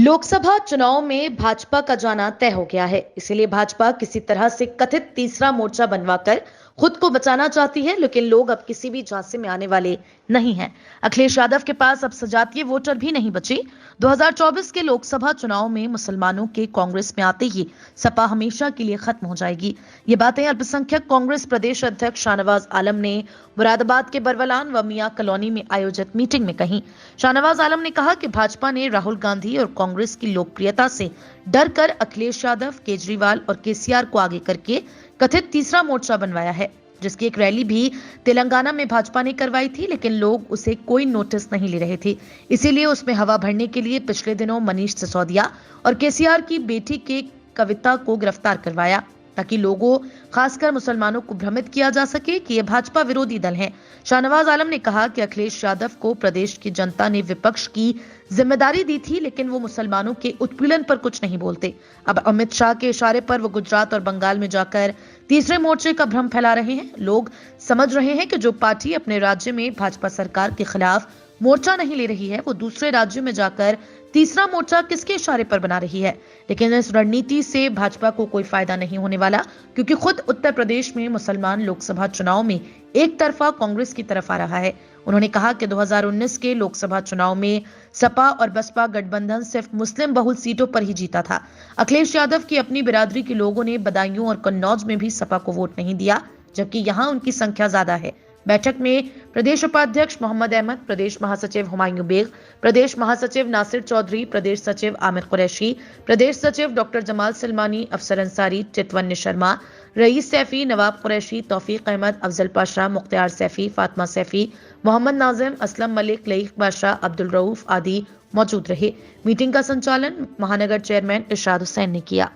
लोकसभा चुनाव में भाजपा का जाना तय हो गया है। इसीलिए भाजपा किसी तरह से कथित तीसरा मोर्चा बनवाकर खुद को बचाना चाहती है, लेकिन लोग अब किसी भी झांसे में आने वाले नहीं हैं। अखिलेश यादव के पास अब सजातीय वोटर भी नहीं बचे। 2024 के लोकसभा चुनाव में मुसलमानों के कांग्रेस में आते ही सपा हमेशा के लिए खत्म हो जाएगी। ये बातें अल्पसंख्यक कांग्रेस प्रदेश अध्यक्ष शाहनवाज आलम ने मुरादाबाद के बरवलान व मियां कॉलोनी में आयोजित मीटिंग में कही। शाहनवाज आलम ने कहा कि भाजपा ने राहुल गांधी और कांग्रेस की लोकप्रियता से डरकर अखिलेश यादव, केजरीवाल और केसीआर को आगे करके कथित तीसरा मोर्चा बनवाया है, जिसकी एक रैली भी तेलंगाना में भाजपा ने करवाई थी, लेकिन लोग उसे कोई नोटिस नहीं ले रहे थे। इसीलिए उसमें हवा भरने के लिए पिछले दिनों मनीष सिसोदिया और केसीआर की बेटी के कविता को गिरफ्तार करवाया, ताकि लोगों, खासकर मुसलमानों को भ्रमित किया जा सके कि ये भाजपा विरोधी दल हैं। शाहनवाज आलम ने कहा कि अखिलेश यादव को प्रदेश की जनता ने विपक्ष की जिम्मेदारी दी थी, लेकिन वो मुसलमानों के उत्पीड़न पर कुछ नहीं बोलते। अब अमित शाह के इशारे पर वो गुजरात और बंगाल में जाकर तीसरे मोर्चे का भ्रम फैला रहे हैं। लोग समझ रहे हैं कि जो पार्टी अपने राज्य में भाजपा सरकार के खिलाफ मोर्चा नहीं ले रही है, वो दूसरे राज्यों में जाकर तीसरा मोर्चा किसके इशारे पर बना रही है। लेकिन इस रणनीति से भाजपा को कोई फायदा नहीं होने वाला, क्योंकि खुद उत्तर प्रदेश में मुसलमान लोकसभा चुनाव में एक तरफा कांग्रेस की तरफ आ रहा है। उन्होंने कहा कि 2019 के लोकसभा चुनाव में सपा और बसपा गठबंधन सिर्फ मुस्लिम बहुल सीटों पर ही जीता था। अखिलेश यादव की अपनी बिरादरी के लोगों ने बदायूं और कन्नौज में भी सपा को वोट नहीं दिया, जबकि यहां उनकी संख्या ज्यादा है। बैठक में प्रदेश उपाध्यक्ष मोहम्मद अहमद, प्रदेश महासचिव हुमायूं बेग, प्रदेश महासचिव नासिर चौधरी, प्रदेश सचिव आमिर कुरैशी, प्रदेश सचिव डॉक्टर जमाल सलमानी, अफसर अंसारी, चितवन्य शर्मा, रईस सैफी, नवाब कुरैशी, तौफीक अहमद, अफजल पाशा, मुख्तार सैफी, फातिमा सैफी, मोहम्मद नाजिम, असलम मलिक, लईक बादशाह, अब्दुल रऊफ आदि मौजूद रहे। मीटिंग का संचालन महानगर चेयरमैन इरशाद हुसैन ने किया।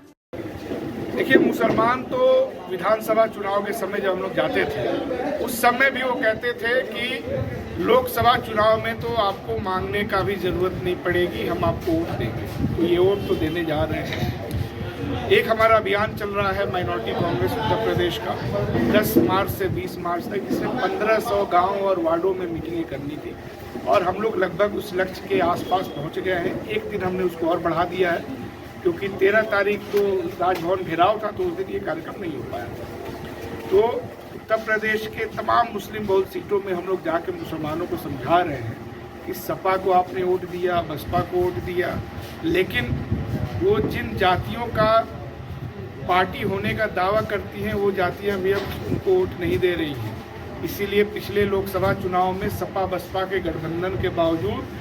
देखिए, मुसलमान तो विधानसभा चुनाव के समय जब हम लोग जाते थे, उस समय भी वो कहते थे कि लोकसभा चुनाव में तो आपको मांगने का भी जरूरत नहीं पड़ेगी, हम आपको वोट देंगे। तो ये वोट तो देने जा रहे हैं। एक हमारा अभियान चल रहा है माइनॉरिटी कांग्रेस उत्तर प्रदेश का, 10 मार्च से 20 मार्च तक, जिसमें 1500 गाँव और वार्डों में मीटिंगें करनी थी और हम लोग लगभग उस लक्ष्य के आसपास पहुँच गए हैं। एक दिन हमने उसको और बढ़ा दिया है, क्योंकि 13 तारीख को राजभवन घेराव था, तो उस दिन ये कार्यक्रम नहीं हो पाया। तो उत्तर प्रदेश के तमाम मुस्लिम बहुल सीटों में हम लोग जाकर मुसलमानों को समझा रहे हैं कि सपा को आपने वोट दिया, बसपा को वोट दिया, लेकिन वो जिन जातियों का पार्टी होने का दावा करती हैं, वो जातियां भी अब उनको वोट नहीं दे रही हैं। इसीलिए पिछले लोकसभा चुनाव में सपा बसपा के गठबंधन के बावजूद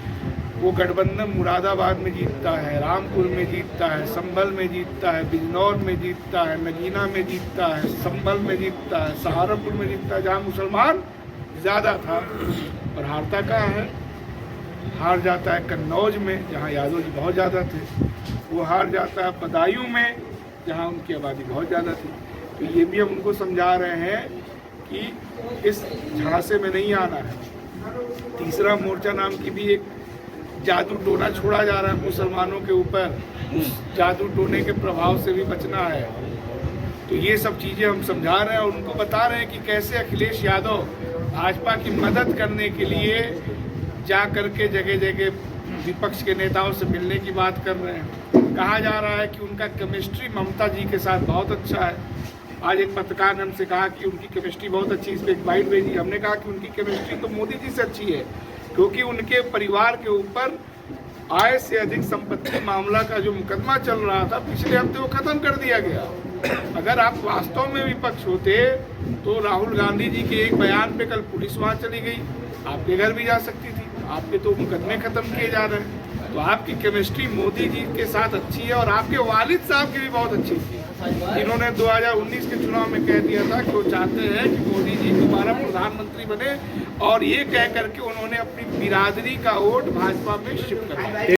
वो गठबंधन मुरादाबाद में जीतता है, रामपुर में जीतता है, संभल में जीतता है, बिजनौर में जीतता है, नगीना में जीतता है, संभल में जीतता है, सहारनपुर में जीतता है, जहाँ मुसलमान ज़्यादा था। और हारता कहाँ है? हार जाता है कन्नौज में, जहाँ यादव जी बहुत ज़्यादा थे। वो हार जाता है बदायूं में, जहाँ उनकी आबादी बहुत ज़्यादा थी। तो ये भी हम उनको समझा रहे हैं कि इस झांसे में नहीं आना है। तीसरा मोर्चा नाम की भी एक जादू टोना छोड़ा जा रहा है मुसलमानों के ऊपर, उस जादू टोने के प्रभाव से भी बचना है। तो ये सब चीज़ें हम समझा रहे हैं और उनको बता रहे हैं कि कैसे अखिलेश यादव भाजपा की मदद करने के लिए जा करके जगह जगह विपक्ष के नेताओं से मिलने की बात कर रहे हैं। कहा जा रहा है कि उनका केमिस्ट्री ममता जी के साथ बहुत अच्छा है। आज एक पत्रकार ने हमसे कहा कि उनकी केमिस्ट्री बहुत अच्छी, इस पर एक बाइट भेजी। हमने कहा कि उनकी केमिस्ट्री तो मोदी जी से अच्छी है, क्योंकि उनके परिवार के ऊपर आय से अधिक संपत्ति मामला का जो मुकदमा चल रहा था, पिछले हफ्ते वो खत्म कर दिया गया। अगर आप वास्तव में विपक्ष होते तो राहुल गांधी जी के एक बयान पे कल पुलिस वहां चली गई, आपके घर भी जा सकती थी। आपके तो मुकदमे खत्म किए जा रहे हैं। तो आपकी केमिस्ट्री मोदी जी के साथ अच्छी है और आपके वालिद साहब की भी बहुत अच्छी थी। इन्होंने 2019 के चुनाव में कह दिया था कि वो चाहते हैं कि मोदी जी दोबारा प्रधानमंत्री बने, और ये कह करके उन्होंने अपनी बिरादरी का वोट भाजपा में शिफ्ट कर दिया।